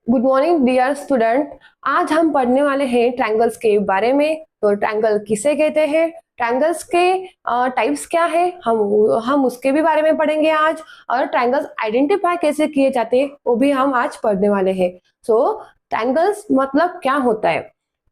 Good morning dear student. आज हम पढ़ने वाले हैं ट्रायंगल्स के बारे में। तो ट्रायंगल किसे कहते हैं, ट्रायंगल्स के टाइप्स क्या है, हम उसके भी बारे में पढ़ेंगे आज। और ट्रायंगल्स आइडेंटिफाई कैसे किए जाते हैं वो भी हम आज पढ़ने वाले हैं। सो ट्रायंगल्स मतलब क्या होता है,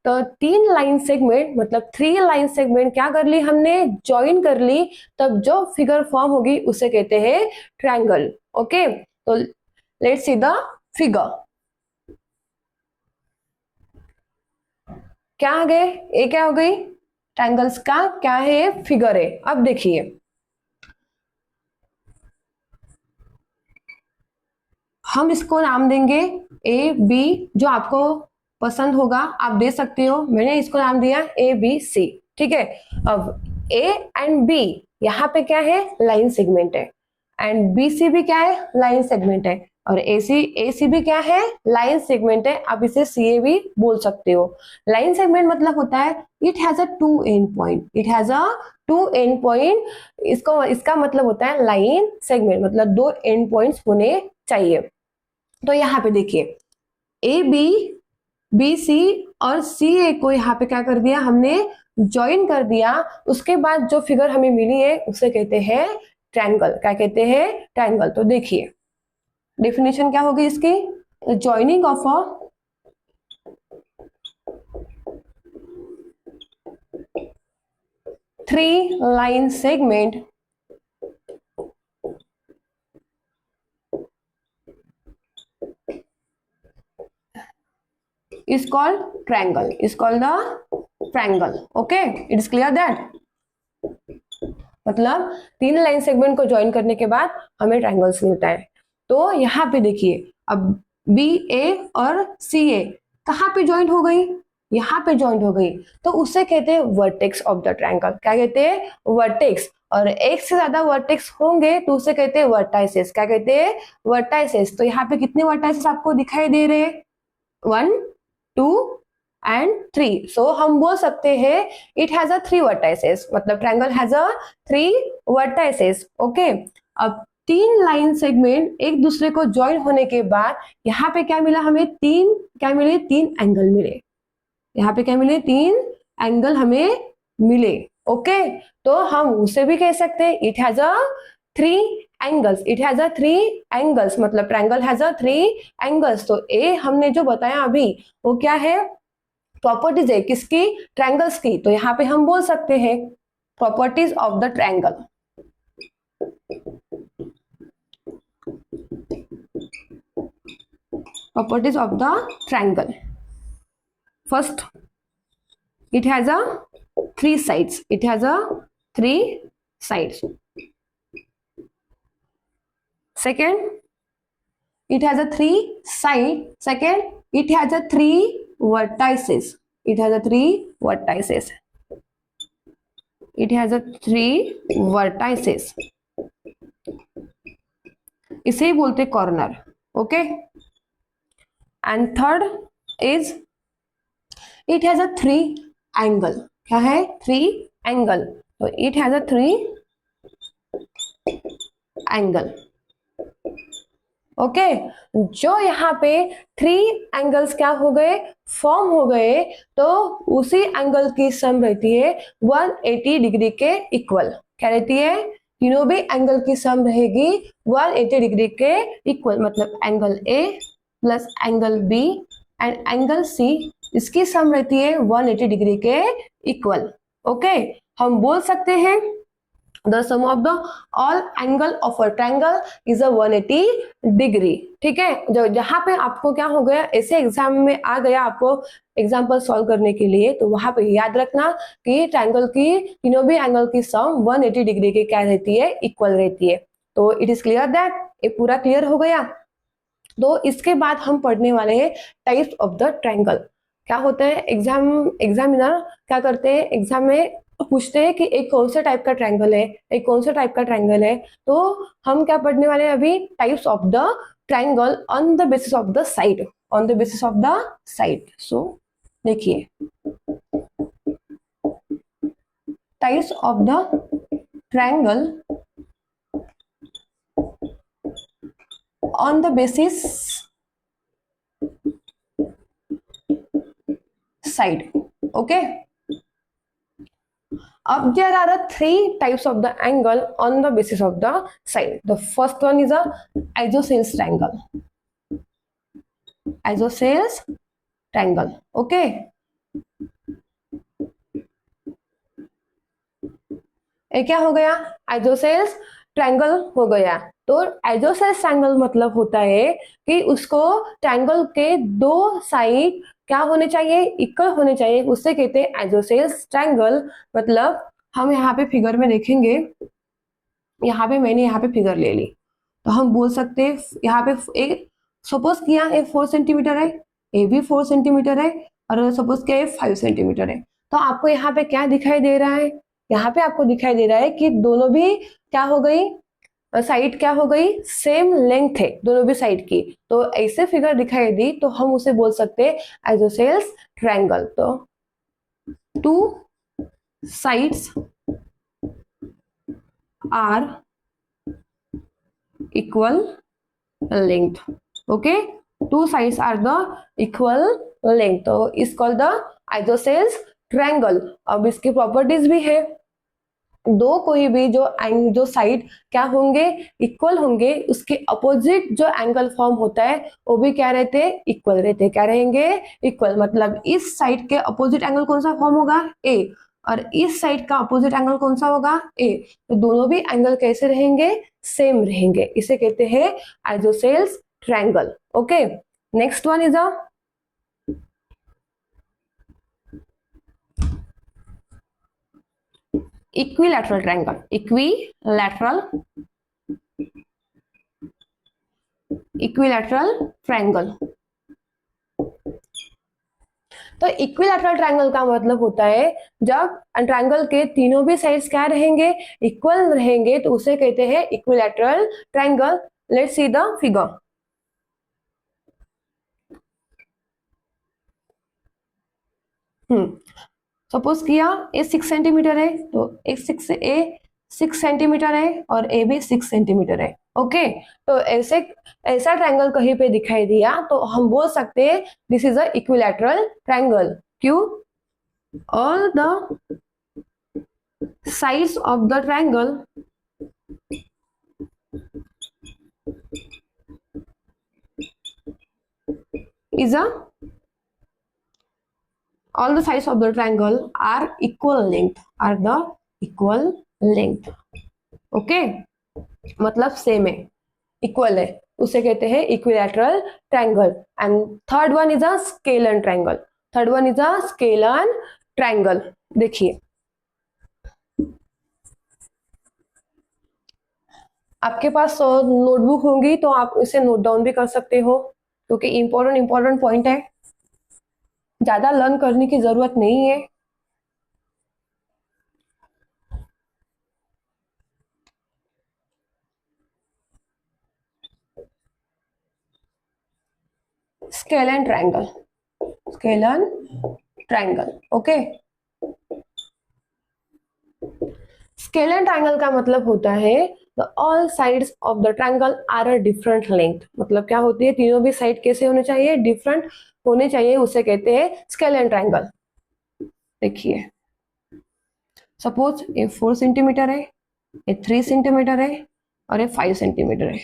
तो 3 लाइन सेगमेंट मतलब 3 लाइन सेगमेंट क्या कर ली हमने, ज्वाइन कर ली, तब जो फिगर फॉर्म होगी उसे कहते हैं ट्रायंगल। ओके, तो लेट्स सी द फिगर। क्या आ गए, ये क्या हो गई, ट्रायंगल्स का क्या है, ये फिगर है। अब देखिए हम इसको नाम देंगे ए बी, जो आपको पसंद होगा आप दे सकते हो। मैंने इसको नाम दिया ए बी सी, ठीक है। अब ए एंड बी यहाँ पे क्या है, लाइन सेगमेंट है, एंड बी सी भी क्या है, लाइन सेगमेंट है, और ए सी भी क्या है, लाइन सेगमेंट है। आप इसे सी ए भी बोल सकते हो। लाइन सेगमेंट मतलब होता है it has a two end point, it has a two end point. इसका मतलब होता है लाइन सेगमेंट मतलब 2 एंड पॉइंट्स होने चाहिए। तो यहाँ पे देखिए ए बी, बी सी और सी ए को यहाँ पे क्या कर दिया हमने, ज्वाइन कर दिया। उसके बाद जो फिगर हमें मिली है उसे कहते हैं ट्रायंगल। क्या कहते हैं, ट्रायंगल। तो देखिए डेफिनेशन क्या होगी इसकी, joining of a 3 line segment is called triangle, is called the triangle. Okay, it is clear that मतलब 3 लाइन सेगमेंट को ज्वाइन करने के बाद हमें ट्रायंगल्स मिलता है। तो यहाँ पे देखिए अब बी ए और सी ए कहाँ पे ज्वाइंट हो गई, यहाँ पे ज्वाइंट हो गई, तो उसे कहते हैं वर्टेक्स ऑफ द ट्रायंगल। क्या कहते हैं, वर्टेक्स। और एक से ज्यादा वर्टेक्स होंगे तो उसे कहते हैं वर्टाइसेस। क्या कहते हैं, वर्टाइसेस। तो यहाँ पे कितने वर्टाइसेस आपको दिखाई दे रहे हैं, 1 2 एंड 3। सो हम बोल सकते हैं इट हैज अ 3 वर्टाइसेस, मतलब triangle has a 3 vertices. Okay, अब 3 लाइन सेगमेंट एक दूसरे को ज्वाइन होने के बाद यहाँ पे क्या मिला हमें, क्या मिले, 3 एंगल मिले। यहाँ पे क्या मिले, 3 एंगल हमें मिले। ओके, तो हम उसे भी कह सकते हैं it has a 3 angles, it has a 3 angles मतलब ट्रायंगल हैज अ 3 एंगल्स। तो ए हमने जो बताया अभी वो क्या है, प्रॉपर्टीज है किसकी, ट्रायंगल्स की। तो यहाँ पे हम बोल सकते हैं properties of the triangle. Properties of the triangle, first it has a 3 sides, it has a 3 sides. Second, it has a 3 side. Second, it has a 3 vertices, it has a 3 vertices, it has a 3 vertices, इसे ही बोलते corner. Okay, and third is it has a 3 angle. क्या है, 3 angle. तो it has a 3 angle. Okay, जो यहाँ पे 3 angles क्या हो गए, फॉर्म हो गए, तो उसी एंगल की सम रहती है 180 डिग्री के इक्वल। क्या रहती है, तीनों भी एंगल की सम रहेगी 180 डिग्री के इक्वल, मतलब angle A plus angle B and angle C, इसकी सम रहती है 180 डिग्री के इक्वल। ओके, हम बोल सकते हैं the sum of the all angle of a triangle is a 180 degree. ठीक है, जो जहां पे आपको क्या हो गया, ऐसे एग्जाम में आ गया आपको एग्जाम्पल सॉल्व करने के लिए, तो वहां पे याद रखना कि ट्रायंगल की तीनों भी एंगल की सम 180 डिग्री की क्या रहती है, इक्वल रहती है। तो इट इज क्लियर दैट, ये पूरा क्लियर हो गया। तो इसके बाद हम पढ़ने वाले हैं टाइप्स ऑफ द ट्रायंगल। क्या होता है, एग्जामिनर क्या करते हैं, एग्जाम में पूछते हैं कि एक कौन से टाइप का ट्रायंगल है, एक कौन से टाइप का ट्रायंगल है। तो हम क्या पढ़ने वाले हैं अभी, types of the triangle on the basis of the side, on the basis of the side. So देखिए types of the triangle on the basis each side. Okay. Up there are three types of the angle on the basis of the side. The first one is a isosceles triangle. Isosceles triangle. Okay. ये क्या हो गया? Isosceles triangle हो गया। तो isosceles triangle मतलब होता है कि उसको ट्रायंगल के दो साइड क्या होने चाहिए? इक्वल होने चाहिए, उससे कहते हैं आइसोसेल्स ट्रायंगल। मतलब हम यहाँ पे फिगर में देखेंगे, यहाँ पे मैंने यहाँ पे फिगर ले ली, तो हम बोल सकते हैं यहाँ पे एक सपोज किया ए 4 सेंटीमीटर है, ए भी 4 सेंटीमीटर है, और सपोज किया 5 सेंटीमीटर है। तो आपको यहाँ पे क्या दिखाई दे रहा है? यहाँ पे आपको दिखाई दे रहा है कि दोनों भी क्या हो गई, साइड क्या हो गई, सेम लेंथ है दोनों भी साइड की। तो ऐसे फिगर दिखाई दी तो हम उसे बोल सकते हैं आइसोसेल्स ट्रायंगल। तो two sides are equal length. Okay, two sides are the equal length, तो इस कॉल्ड द आइसोसेल्स ट्रायंगल। अब इसकी प्रॉपर्टीज भी है, दो कोई भी जो साइड क्या होंगे, इक्वल होंगे, उसके अपोजिट जो एंगल फॉर्म होता है वो भी क्या रहते हैं? इक्वल रहते हैं। क्या रहेंगे? इक्वल। मतलब इस साइड के अपोजिट एंगल कौन सा फॉर्म होगा? ए, और इस साइड का अपोजिट एंगल कौन सा होगा? ए। तो दोनों भी एंगल कैसे रहेंगे? सेम रहेंगे। इसे कहते हैं isosceles triangle. Okay, next one is a equilateral triangle. Equilateral triangle. तो इक्विलैटरल ट्रायंगल का मतलब होता है जब ट्रायंगल के तीनों भी साइड्स क्या रहेंगे? इक्वल रहेंगे, तो उसे कहते हैं equilateral triangle. Let's see the figure. Suppose किया ए 6 सेंटीमीटर है, तो ए 6 सेंटीमीटर है और ए भी 6 सेंटीमीटर है। ओके, तो ऐसा ट्रायंगल कहीं पे दिखाई दिया तो हम बोल सकते हैं this is a equilateral triangle. क्यों? All the sides of the triangle is a all the sides of the triangle are equal length, are the equal length. Okay, मतलब सेम है, इक्वल है, उसे कहते हैं equilateral triangle. And third one is a scalene triangle. Third one is a scalene triangle. देखिए, आपके पास notebook होंगी तो आप इसे नोट डाउन भी कर सकते हो, क्योंकि इंपॉर्टेंट पॉइंट है, ज्यादा लर्न करने की जरूरत नहीं है। Scalene triangle, scalene triangle. Okay, scalene triangle का मतलब होता है the all sides of the triangle are a different length. मतलब क्या होती है? तीनों भी साइड कैसे होने चाहिए? डिफरेंट होने चाहिए, उसे कहते हैं स्केलन ट्रायंगल। देखिए, सपोज ये 4 सेंटीमीटर है, ये 3 सेंटीमीटर है और ये 5 सेंटीमीटर है।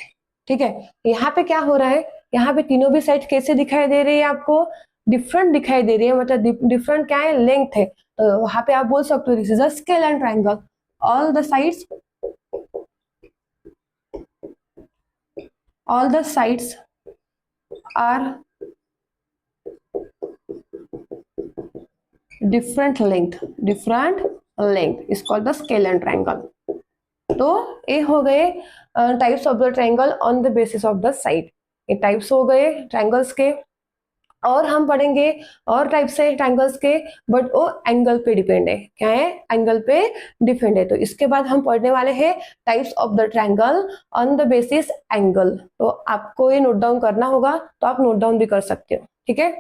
ठीक है, यहाँ पे क्या हो रहा है? यहाँ पे तीनों भी साइड कैसे दिखाई दे रही है आपको? डिफरेंट दिखाई दे रही है, मतलब डिफरेंट क्या है? लेंथ है। तो वहां पे आप बोल सकते हो this is a scalene triangle. All the sides, all the sides are different length is called the scalene triangle. तो ये हो गए types of the triangle on the basis of the side. ये टाइप्स हो गए ट्रायंगल्स के, और हम पढ़ेंगे और टाइप्स है ट्रायंगल्स के, बट वो एंगल पे डिपेंड है। क्या है? एंगल पे डिपेंड है। तो इसके बाद हम पढ़ने वाले हैं types of the triangle on the basis angle. तो आपको ये नोट डाउन करना होगा, तो आप नोट डाउन भी कर सकते हो। ठीक है,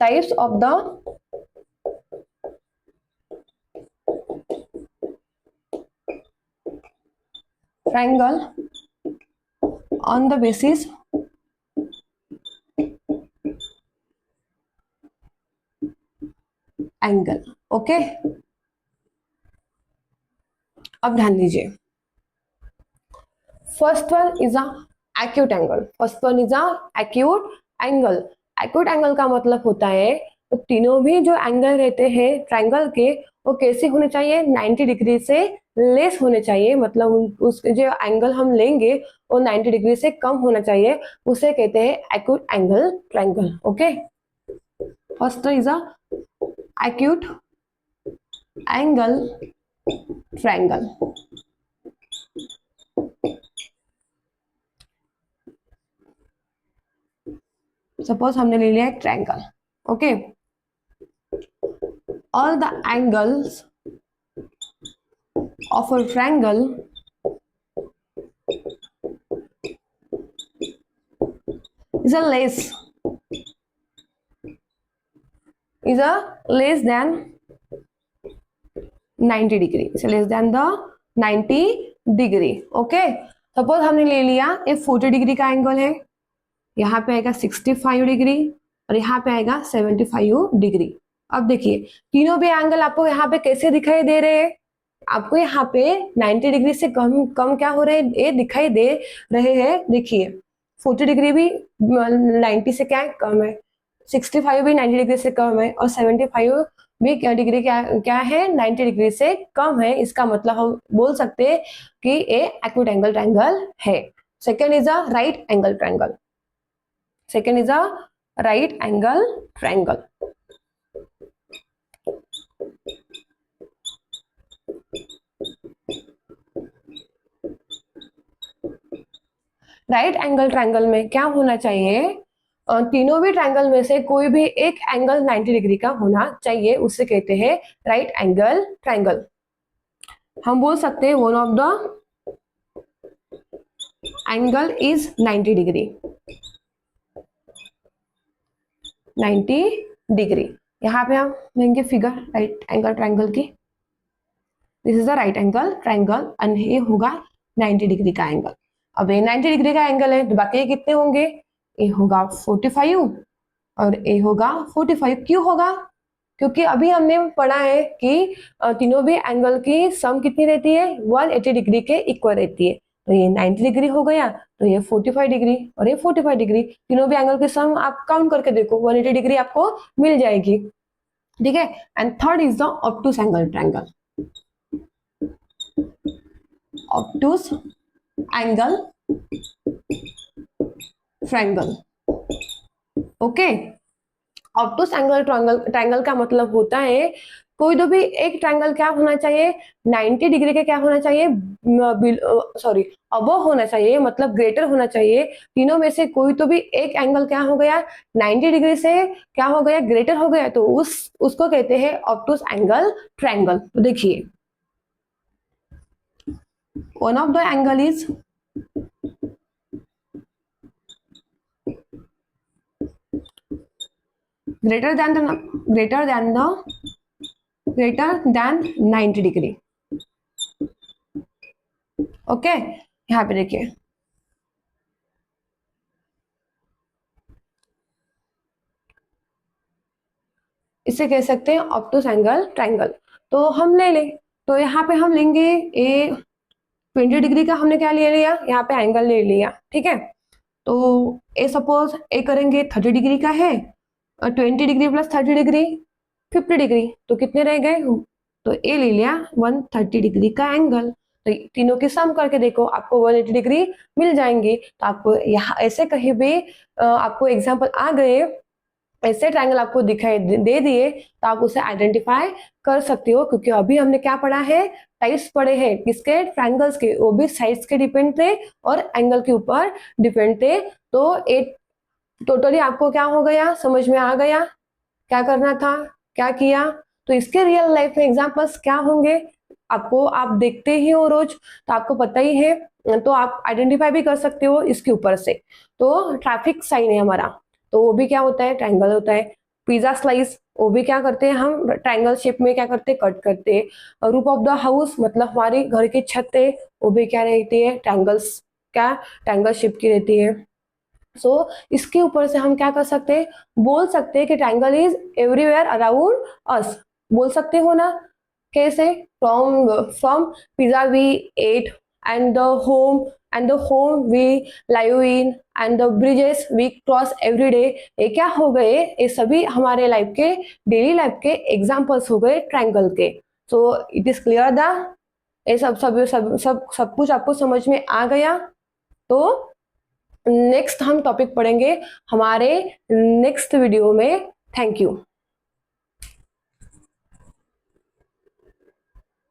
types of the triangle on the basis angle. Okay, अब ध्यान दीजिए, first one is a acute angle. First one is a acute angle. Acute angle का मतलब होता है तो तीनों भी जो एंगल रहते हैं ट्रायंगल के वो कैसे होने चाहिए, 90 डिग्री से लेस होने चाहिए, मतलब उसके जो एंगल हम लेंगे वो 90 डिग्री से कम होना चाहिए, उसे कहते हैं acute angle triangle. Okay, first is a acute angle triangle. Suppose हमने ले लिया एक triangle. Okay, all the angles of a triangle is a less than 90 degree, is less than the 90 degree. Okay, suppose हमने ले लिया ये 40 degree का angle है, यहाँ पे आएगा 65 डिग्री और यहाँ पे आएगा 75 डिग्री। अब देखिए तीनों भी एंगल आपको यहाँ पे कैसे दिखाई दे रहे हैं, आपको यहाँ पे 90 डिग्री से कम कम क्या हो रहे हैं, ये दिखाई दे रहे हैं। देखिए 40 डिग्री भी 90 से क्या है, कम है, 65 भी 90 डिग्री से कम है और 75 भी क्या डिग्री क्या क्या है, 90 डिग्री से कम है। इसका मतलब हम बोल सकते हैं कि ये एक्यूट एंगल ट्रायंगल है। Second is a right angle triangle. Second is a right angle triangle. Right angle triangle में क्या होना चाहिए, तीनों भी ट्रायंगल में से कोई भी एक एंगल 90 डिग्री का होना चाहिए, उससे कहते हैं राइट एंगल ट्रायंगल। हम बोल सकते हैं one of the angle is 90 degree, 90 degree. यहाँ पे हम लेंगे फिगर राइट एंगल ट्रायंगल की, this is the right angle triangle and ये होगा 90 डिग्री का एंगल। अब ये 90 डिग्री का एंगल है तो बाकी कितने होंगे, ये होगा 45 और ये होगा 45। क्यों होगा, क्योंकि अभी हमने पढ़ा है कि तीनों भी एंगल की सम कितनी रहती है, 180 डिग्री के इक्वल रहती है। तो ये 90 डिग्री हो गया, तो ये 45 डिग्री और ये 45 डिग्री, तीनों भी एंगल की सम आप काउंट करके देखो 180 डिग्री आपको मिल जाएगी। ठीक है, and third is the obtuse angle triangle. Obtuse angle triangle. Okay, obtuse angle triangle का मतलब होता है कोई तो भी एक ट्रायंगल क्या होना चाहिए, 90 डिग्री के क्या होना चाहिए, सॉरी अबव होना चाहिए, मतलब ग्रेटर होना चाहिए। तीनों में से कोई तो भी एक एंगल क्या हो गया, 90 डिग्री से क्या हो गया, ग्रेटर हो गया, तो उसको कहते हैं ऑब्टूस एंगल ट्रायंगल। तो देखिए one of the angle is greater than the greater than 90 degree. Okay, यहाँ पे देखिए इसे कह सकते हैं ऑब्टूस एंगल ट्रायंगल। तो हम ले लें, तो यहाँ पे हम लेंगे ए 20 डिग्री का, हमने क्या ले लिया, यहाँ पे एंगल ले लिया। ठीक है, तो ए सपोज ए करेंगे 30 डिग्री का है और 20 डिग्री प्लस 30 डिग्री 50 डिग्री, तो कितने रह गए, तो ए ले लिया 130 डिग्री का एंगल। तो तीनों की सम करके देखो आपको 180 डिग्री मिल जाएंगी। तो आपको यहाँ ऐसे कहीं भी आपको एग्जाम्पल आ गए, ऐसे ट्रायंगल आपको दिखाई दे दिए तो आप उसे आइडेंटिफाई कर सकते हो, क्योंकि अभी हमने क्या पढ़ा है, टाइप्स पढ़े हैं किसके, ट्रायंगल्स के, वो भी साइड्स के डिपेंड थे और एंगल के ऊपर डिपेंड थे। तो एक टोटली आपको क्या हो गया, समझ में आ गया क्या करना था, क्या किया। तो इसके रियल लाइफ में एग्जांपल्स क्या होंगे, आपको आप देखते ही हो रोज तो आपको पता ही है, तो आप आइडेंटिफाई भी कर सकते हो इसके ऊपर से। तो ट्रैफिक साइन है हमारा, तो वो भी क्या होता है, ट्रायंगल होता है। पिज्जा स्लाइस, वो भी क्या करते हैं हम ट्रायंगल शेप में क्या करते हैं, कट करते हैं। रूफ ऑफ द हाउस मतलब हमारी घर की छत है, वो भी क्या रहती है, ट्रायंगल शेप की रहती है। इसके ऊपर से हम क्या कर सकते हैं, बोल सकते हैं कि triangle is everywhere around us. बोल सकते हो ना, कैसे? From pizza we ate, and the home we live in, and the bridges we cross every day. ये क्या हो गए, ये सभी हमारे लाइफ के, डेली लाइफ के एग्जाम्पल्स हो गए ट्रायंगल के। So it is clear the, ये सब कुछ आपको समझ में आ गया? तो नेक्स्ट हम टॉपिक पढ़ेंगे हमारे नेक्स्ट वीडियो में। Thank you.